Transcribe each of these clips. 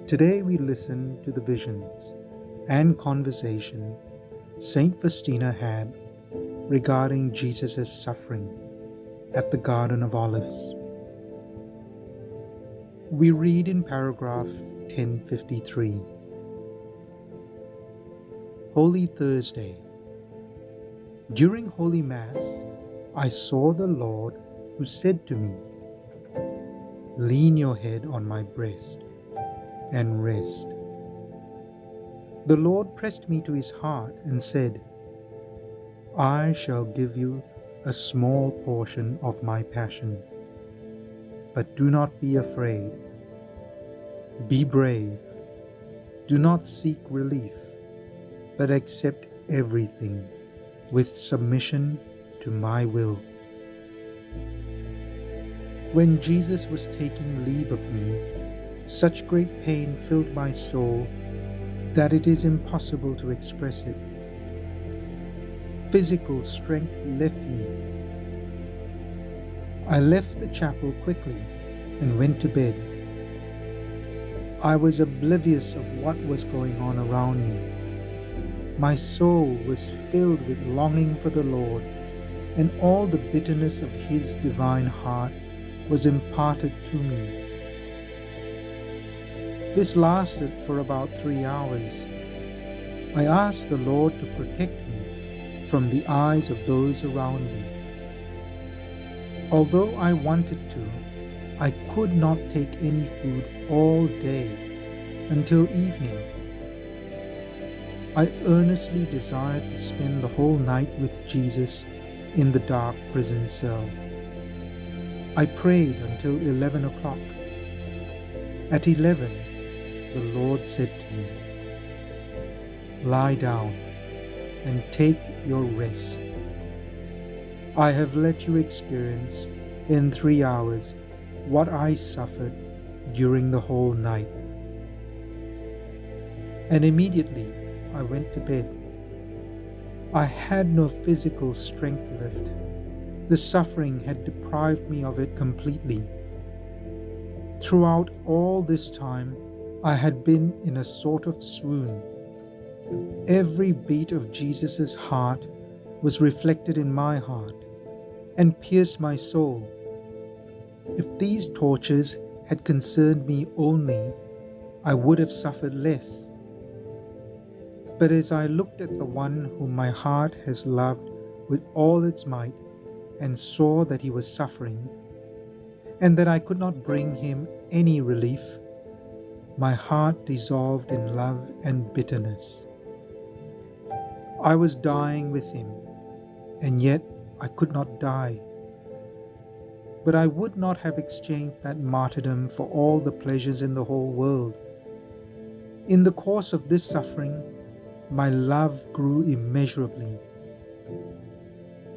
Today we listen to the visions and conversation Saint Faustina had regarding Jesus' suffering at the Garden of Olives. We read in paragraph 1053. Holy Thursday. During Holy Mass, I saw the Lord who said to me, "Lean your head on my breast and rest." The Lord pressed me to his heart and said, "I shall give you a small portion of my passion, but do not be afraid. Be brave. Do not seek relief, but accept everything with submission to my will." When Jesus was taking leave of me, such great pain filled my soul that it is impossible to express it. Physical strength left me. I left the chapel quickly and went to bed. I was oblivious of what was going on around me. My soul was filled with longing for the Lord, and all the bitterness of His divine heart was imparted to me. This lasted for about 3 hours. I asked the Lord to protect me from the eyes of those around me. Although I wanted to, I could not take any food all day until evening. I earnestly desired to spend the whole night with Jesus in the dark prison cell. I prayed until 11 o'clock. At 11, the Lord said to me, "Lie down and take your rest. I have let you experience in 3 hours what I suffered during the whole night." And immediately I went to bed. I had no physical strength left. The suffering had deprived me of it completely. Throughout all this time, I had been in a sort of swoon. Every beat of Jesus' heart was reflected in my heart and pierced my soul. If these tortures had concerned me only, I would have suffered less. But as I looked at the one whom my heart has loved with all its might, and saw that he was suffering, and that I could not bring him any relief, my heart dissolved in love and bitterness. I was dying with him, and yet I could not die. But I would not have exchanged that martyrdom for all the pleasures in the whole world. In the course of this suffering, my love grew immeasurably.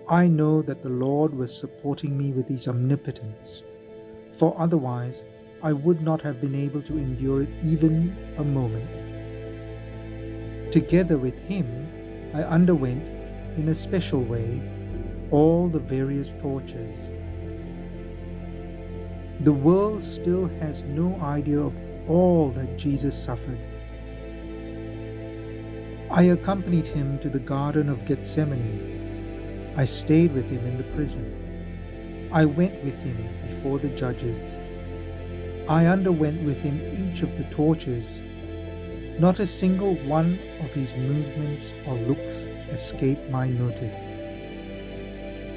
I know that the Lord was supporting me with His omnipotence, for otherwise I would not have been able to endure it even a moment. Together with Him, I underwent, in a special way, all the various tortures. The world still has no idea of all that Jesus suffered. I accompanied Him to the Garden of Gethsemane. I stayed with Him in the prison. I went with Him before the judges. I underwent with Him each of the tortures. Not a single one of His movements or looks escaped my notice.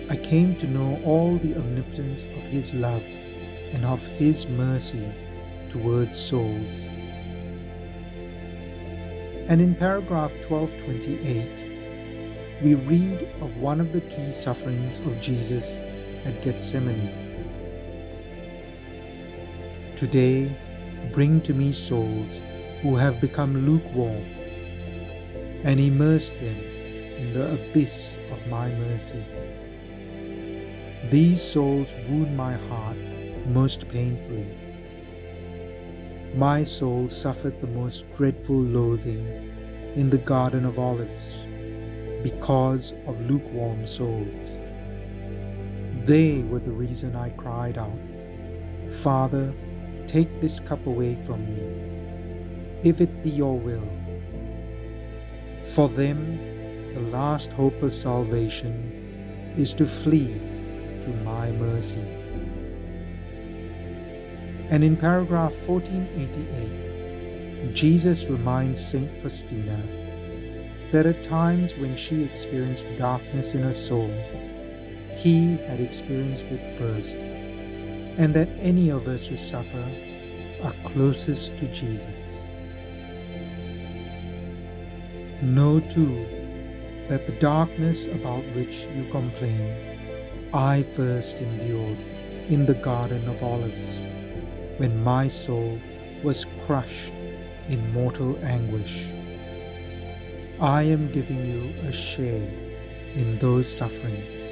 I came to know all the omnipotence of His love and of His mercy towards souls. And in paragraph 1228, we read of one of the key sufferings of Jesus at Gethsemane. "Today, bring to me souls who have become lukewarm, and immerse them in the abyss of my mercy. These souls wound my heart most painfully. My soul suffered the most dreadful loathing in the Garden of Olives because of lukewarm souls. They were the reason I cried out, 'Father, take this cup away from me. if it be your will. For them, the last hope of salvation is to flee to my mercy. And in paragraph 1488, Jesus reminds Saint Faustina that at times when she experienced darkness in her soul, he had experienced it first, and that any of us who suffer are closest to Jesus. Know too that the darkness about which you complain, I first endured in the Garden of Olives, when my soul was crushed in mortal anguish. I am giving you a share in those sufferings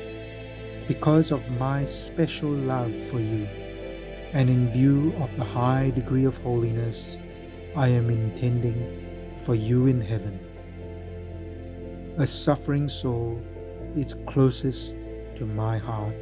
because of my special love for you, and in view of the high degree of holiness I am intending for you in heaven. A suffering soul is closest to my heart.